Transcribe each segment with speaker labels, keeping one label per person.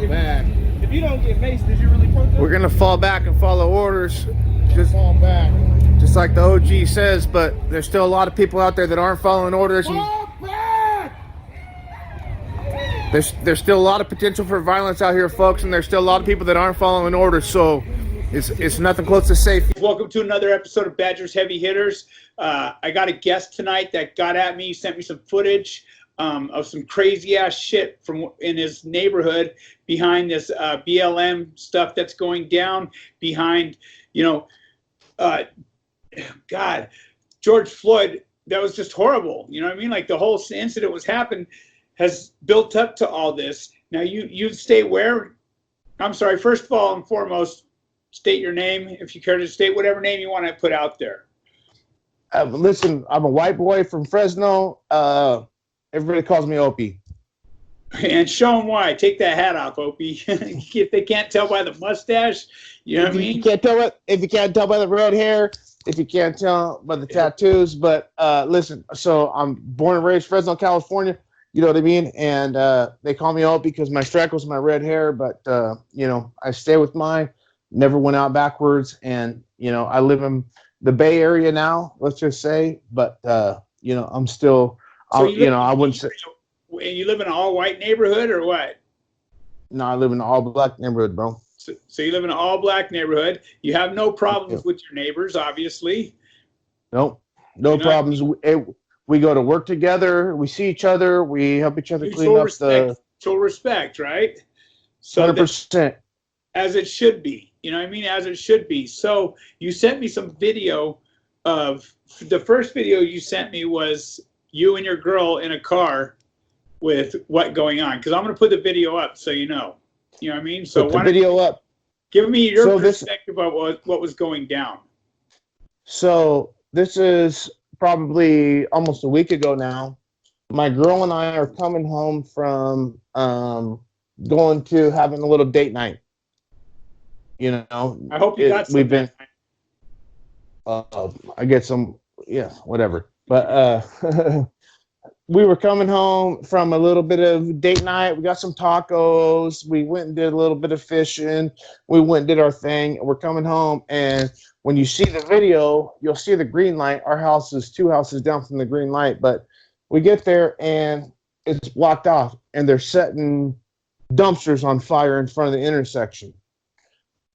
Speaker 1: If you don't get maced, did you really protest?
Speaker 2: We're gonna fall back and follow orders. Just
Speaker 1: fall back.
Speaker 2: Just like the OG says, but there's still a lot of people out there that aren't following orders.
Speaker 1: Fall back!
Speaker 2: There's still a lot of potential for violence out here, folks, and there's still a lot of people that aren't following orders. So it's nothing close to safe.
Speaker 3: Welcome to another episode of Badgers Heavy Hitters. I got a guest tonight that got at me, sent me some footage of some crazy ass shit from in his neighborhood behind this BLM stuff that's going down behind, God, George Floyd. That was just horrible. You know what I mean? Like the whole incident has built up to all this. Now you stay where? I'm sorry. First of all and foremost, state your name if you care to state whatever name you want to put out there.
Speaker 1: Listen, I'm a white boy from Fresno. Everybody calls me Opie.
Speaker 3: And show them why. Take that hat off, Opie. If they can't tell by the mustache, you know what I mean?
Speaker 1: If you can't tell by the red hair, if you can't tell by the tattoos. But listen, so I'm born and raised Fresno, California. You know what I mean? And they call me Opie because my freckles, my red hair. But, I stay with mine. Never went out backwards. And, I live in the Bay Area now, let's just say. But, I'm still... I wouldn't say.
Speaker 3: And you live in an all-white neighborhood or what?
Speaker 1: No, I live in an all-black neighborhood, bro.
Speaker 3: So you live in an all-black neighborhood. You have no problems with your neighbors, obviously.
Speaker 1: Nope, no problems. We go to work together. We see each other. We help each other clean up the.
Speaker 3: Mutual respect, right? So
Speaker 1: 100%.
Speaker 3: As it should be. You know what I mean? As it should be. So you sent me some video of the first video you sent me was you and your girl in a car with what going on? Because I'm going to put the video up so you know. You know what I mean? So
Speaker 1: put the video up.
Speaker 3: Give me your perspective of what was going down.
Speaker 1: So this is probably almost a week ago now. My girl and I are coming home from going to having a little date night.
Speaker 3: I hope you got some.
Speaker 1: We've been. I get some. Yeah, whatever. But we were coming home from a little bit of date night. We got some tacos. We went and did a little bit of fishing. We went and did our thing. We're coming home, and when you see the video, you'll see the green light. Our house is 2 houses down from the green light, but we get there, and it's blocked off, and they're setting dumpsters on fire in front of the intersection.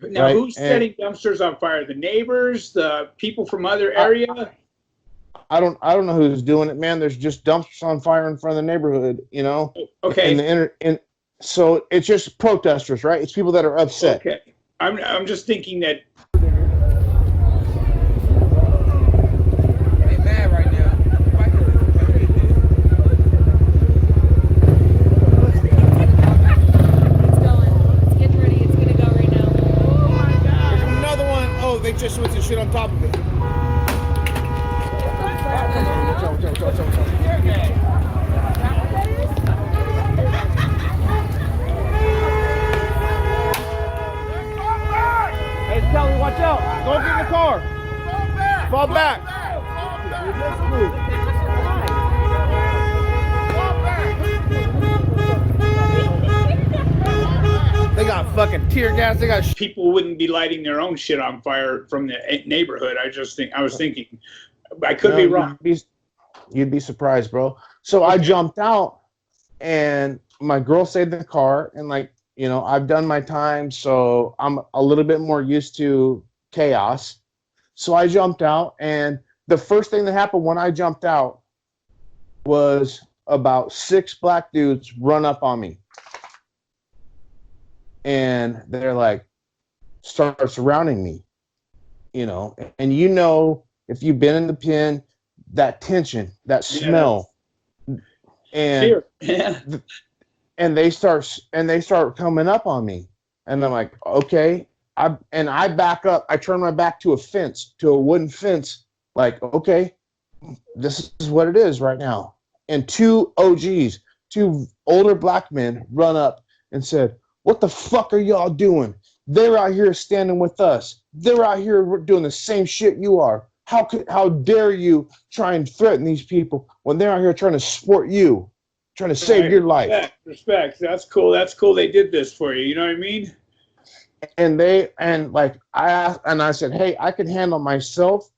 Speaker 3: Now, right? Who's setting dumpsters on fire? The neighbors? The people from other area?
Speaker 1: I don't know who's doing it, man. There's just dumpsters on fire in front of the neighborhood,
Speaker 3: Okay.
Speaker 1: So it's just protesters, right? It's people that are upset.
Speaker 3: Okay. I'm just thinking that.
Speaker 4: They mad right now.
Speaker 5: It's going. It's getting ready. It's gonna go right now.
Speaker 2: Oh my God! There's another one. Oh, they just switched the shit on top of it. Hey, Kelly, watch out. Don't get in the car. Fall back. They got fucking tear gas. They got
Speaker 3: people wouldn't be lighting their own shit on fire from the neighborhood. I was thinking. I could be wrong.
Speaker 1: You'd be surprised, bro. So I jumped out, and my girl stayed in the car, and I've done my time, so I'm a little bit more used to chaos. So I jumped out, and the first thing that happened when I jumped out was about 6 black dudes run up on me, and they're start surrounding me, and if you've been in the pen, that tension, that smell, and they start coming up on me, and I'm like, okay, I back up. I turn my back to a wooden fence, like, okay, this is what it is right now. And 2 OGs, 2 older black men, run up and said, "What the fuck are y'all doing? They're out here standing with us. They're out here doing the same shit you are. How dare you try and threaten these people when they're out here trying to support you, trying to save your life.
Speaker 3: Respect. That's cool. That's cool. They did this for you. You know what I mean?
Speaker 1: And like I asked, and I said, hey, I can handle myself.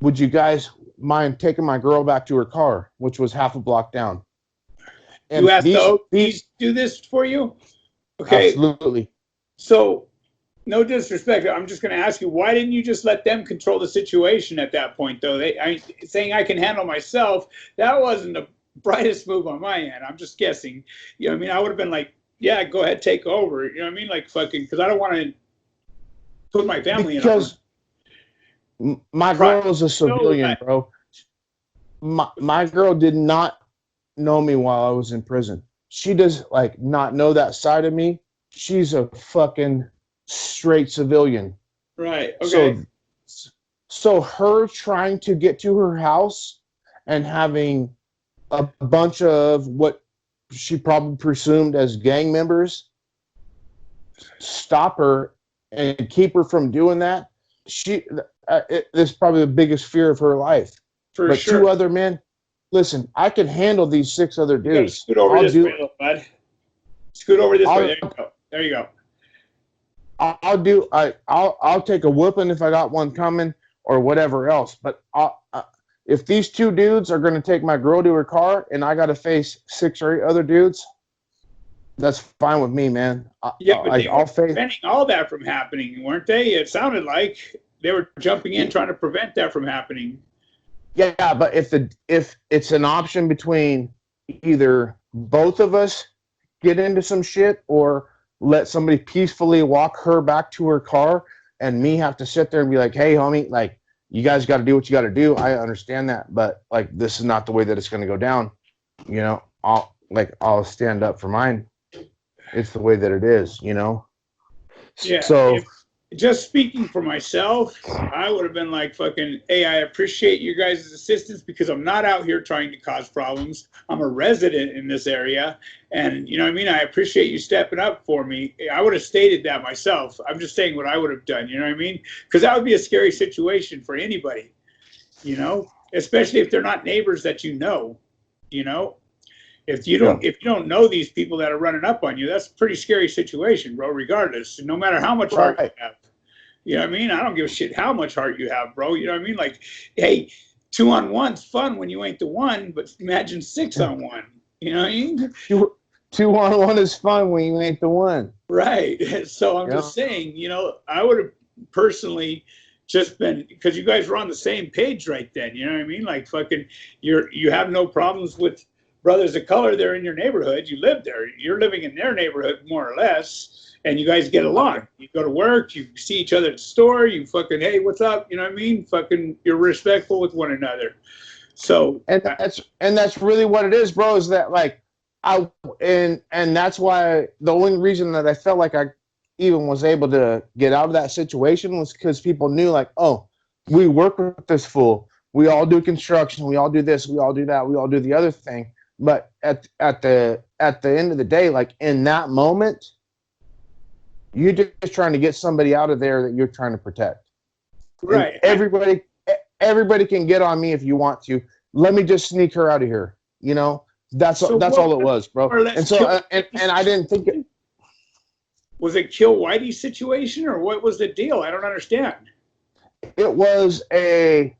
Speaker 1: Would you guys mind taking my girl back to her car, which was half a block down? And
Speaker 3: You asked the OGs
Speaker 1: these
Speaker 3: to do this for you? Okay.
Speaker 1: absolutely.
Speaker 3: So, no disrespect. I'm just going to ask you, why didn't you just let them control the situation at that point, though? Saying I can handle myself, that wasn't the brightest move on my end. I'm just guessing. You know what I mean? I would have been like, yeah, go ahead, take over. You know what I mean? Like, fucking, because I don't want to put my family
Speaker 1: because my girl is a civilian,
Speaker 3: that.
Speaker 1: bro. My girl did not know me while I was in prison. She does like not know that side of me. She's a fucking straight civilian.
Speaker 3: Right. Okay.
Speaker 1: So her trying to get to her house and having a bunch of what she probably presumed as gang members stop her and keep her from doing that. This is probably the biggest fear of her life.
Speaker 3: For sure.
Speaker 1: 2 other men. Listen, I can handle these 6 other dudes.
Speaker 3: Scoot over this way, little bud. Scoot over this way. There you go. There you go.
Speaker 1: I'll take a whooping if I got one coming or whatever else. But if these 2 dudes are going to take my girl to her car and I got to face 6 or 8 other dudes, that's fine with me, man.
Speaker 3: But they were preventing all that from happening, weren't they? It sounded like they were jumping in trying to prevent that from happening.
Speaker 1: Yeah, but if it's an option between either both of us get into some shit or let somebody peacefully walk her back to her car and me have to sit there and be like, hey, homie, like, you guys got to do what you got to do. I understand that, but like, this is not the way that it's going to go down. You know, I'll stand up for mine. It's the way that it is, you know?
Speaker 3: Yeah.
Speaker 1: So
Speaker 3: just speaking for myself, I would have been like, fucking, hey, I appreciate you guys' assistance because I'm not out here trying to cause problems. I'm a resident in this area. And, you know what I mean? I appreciate you stepping up for me. I would have stated that myself. I'm just saying what I would have done. You know what I mean? Because that would be a scary situation for anybody, you know? Especially if they're not neighbors that you know, you know? If you don't know these people that are running up on you, that's a pretty scary situation, bro, regardless. No matter how much heart you have. You know what I mean? I don't give a shit how much heart you have, bro. You know what I mean? Like, hey, 2-on-1's fun when you ain't the one, but imagine 6-on-1. You know what I mean?
Speaker 1: 2-on-1 is fun when you ain't the one.
Speaker 3: Right. So I'm just saying, you know, I would have personally just been, because you guys were on the same page right then. You know what I mean? Like, fucking, you have no problems with brothers of color. They're in your neighborhood. You live there. You're living in their neighborhood more or less. And you guys get along. You go to work. You see each other at the store. You fucking, hey, what's up? You know what I mean? Fucking, you're respectful with one another. So
Speaker 1: and that's really what it is, bro. Is that like and that's why the only reason that I felt like I even was able to get out of that situation was because people knew, like, oh, we work with this fool. We all do construction. We all do this. We all do that. We all do the other thing. But at the end of the day, like in that moment, you're just trying to get somebody out of there that you're trying to protect.
Speaker 3: Right.
Speaker 1: And everybody can get on me if you want to. Let me just sneak her out of here. You know, that's all it was, bro. And so and I didn't think it
Speaker 3: was a kill Whitey situation, or what was the deal? I don't understand.
Speaker 1: It was a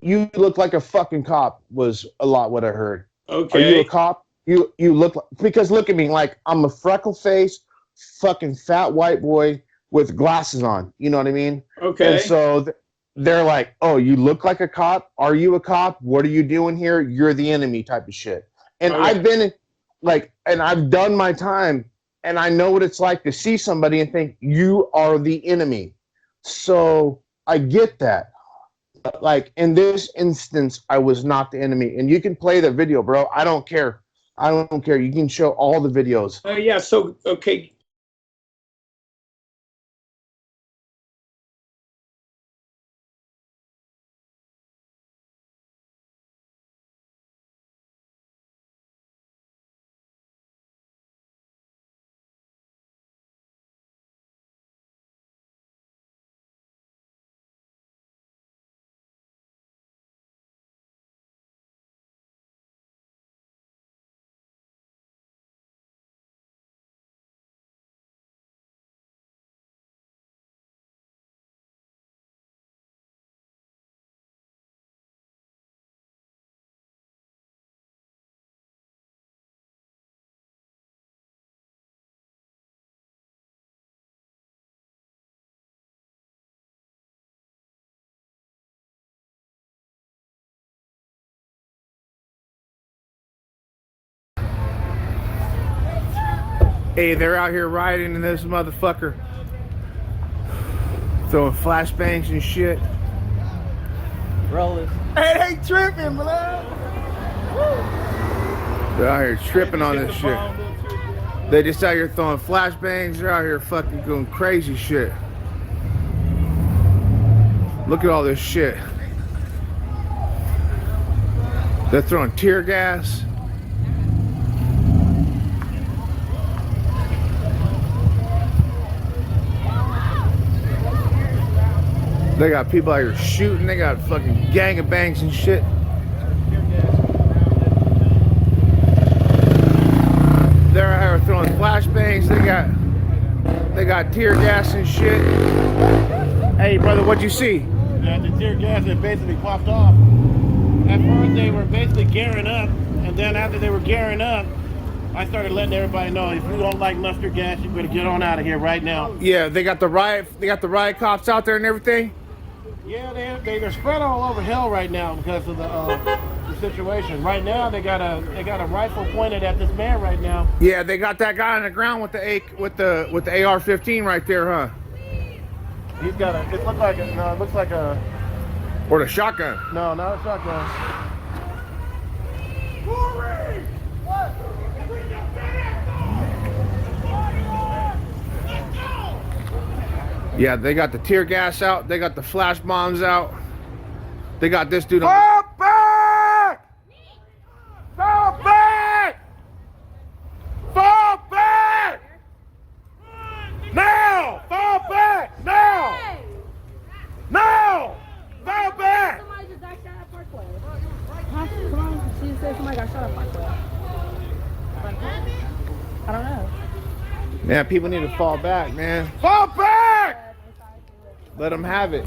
Speaker 1: you look like a fucking cop was a lot what I heard.
Speaker 3: Okay.
Speaker 1: Are you a cop? You look like, because look at me, like I'm a freckle face, fucking fat white boy with glasses on. You know what I mean?
Speaker 3: Okay.
Speaker 1: And so they're like, oh, you look like a cop? Are you a cop? What are you doing here? You're the enemy type of shit. And I've been like, and I've done my time, and I know what it's like to see somebody and think you are the enemy. So I get that. Like in this instance, I was not the enemy. And you can play the video, bro. I don't care. I don't care. You can show all the videos.
Speaker 3: Yeah. So, okay.
Speaker 2: Hey, they're out here rioting in this motherfucker. Throwing flashbangs and shit.
Speaker 4: Rollers.
Speaker 2: Hey, they tripping, bro. They're out here tripping on this shit. They just out here throwing flashbangs. They're out here fucking doing crazy shit. Look at all this shit. They're throwing tear gas. They got people out here shooting. They got fucking gangbangs and shit. They're out here throwing flashbangs. They got tear gas and shit. Hey, brother, what'd you see?
Speaker 4: Yeah, the tear gas had basically popped off. At first, they were basically gearing up, and then after they were gearing up, I started letting everybody know, if you don't like mustard gas, you better get on out of here right now.
Speaker 2: Yeah, they got the riot cops out there and everything.
Speaker 4: Yeah, they're spread all over hell right now because of the situation. Right now, they got a rifle pointed at this man right now.
Speaker 2: Yeah, they got that guy on the ground with the AR-15 right there, huh?
Speaker 4: He's got a. It looks like a. No, it looks like a.
Speaker 2: Or the shotgun.
Speaker 4: No, not a shotgun.
Speaker 2: Yeah, they got the tear gas out. They got the flash bombs out. They got this dude on. Fall back! Fall back! Fall back! Now! Fall back! Now! Now! Fall back!
Speaker 5: Somebody just got shot at Parkway. Huh? She said somebody got shot at Parkway. I don't know.
Speaker 2: Man, people need to fall back, man. Fall back! Let them have it.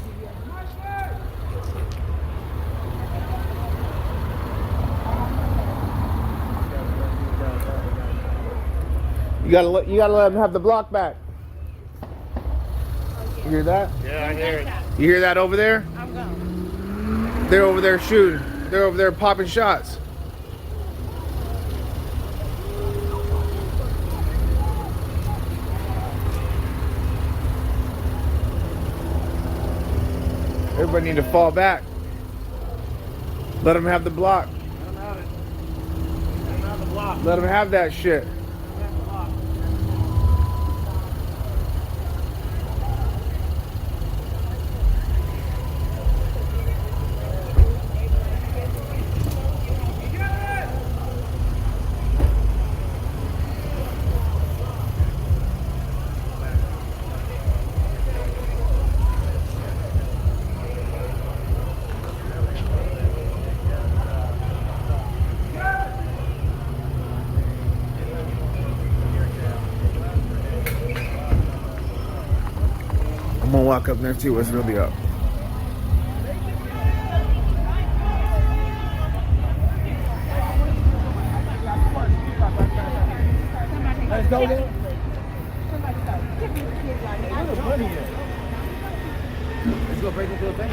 Speaker 2: You gotta let them have the block back. You hear that?
Speaker 4: Yeah, I hear it.
Speaker 2: You hear that over there?
Speaker 5: I'm going.
Speaker 2: They're over there shooting. They're over there popping shots. Everybody need to fall back. Let them have the block.
Speaker 4: Let them have it. Let them have the block.
Speaker 2: Let them have that shit. I'm gonna walk up there and see what's really up.
Speaker 4: Let's go there. Let's go break into a bank.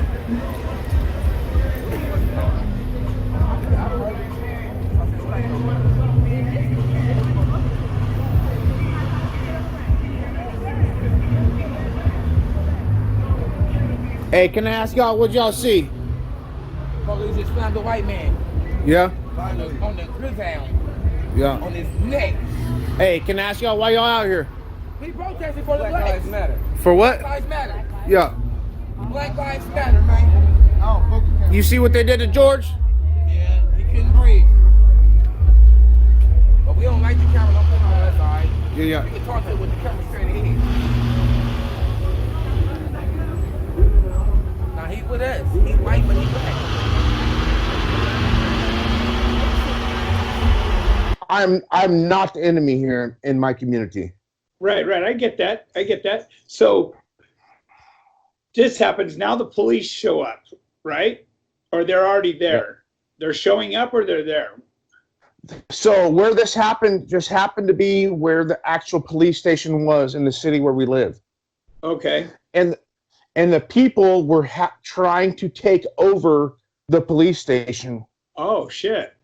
Speaker 2: Hey, can I ask y'all what y'all see?
Speaker 6: Police just found the white man
Speaker 2: Yeah?
Speaker 6: on the grizzle,
Speaker 2: Yeah.
Speaker 6: on his neck.
Speaker 2: Hey, can I ask y'all why y'all out here?
Speaker 6: He protested for the Black blacks. Lives Matter.
Speaker 2: For what?
Speaker 6: Black Lives Matter.
Speaker 2: Yeah.
Speaker 6: Black Lives Matter, man.
Speaker 2: You see what they did to George?
Speaker 6: Yeah, he couldn't breathe. But we don't like the camera. Don't put it on that side.
Speaker 2: Yeah, yeah.
Speaker 6: We can talk to it with the camera straight ahead. Now he with us. He white, but he black.
Speaker 1: I'm not the enemy here in my community.
Speaker 3: Right. I get that. So this happens now. The police show up, right? Or they're already there. They're showing up, or they're there.
Speaker 1: So where this happened just happened to be where the actual police station was in the city where we live.
Speaker 3: Okay.
Speaker 1: And the people were trying to take over the police station.
Speaker 3: Oh shit.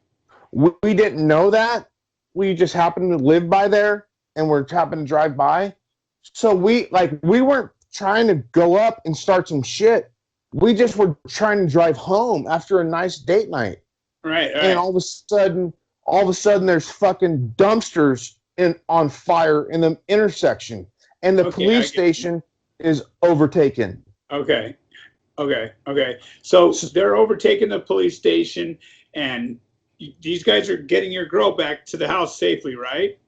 Speaker 1: We didn't know that. We just happened to live by there. and we're happening to drive by. So we weren't trying to go up and start some shit. We just were trying to drive home after a nice date night.
Speaker 3: Right.
Speaker 1: And all of a sudden there's fucking dumpsters on fire in the intersection, and the police station is overtaken.
Speaker 3: Okay. So they're overtaking the police station, and these guys are getting your girl back to the house safely, right?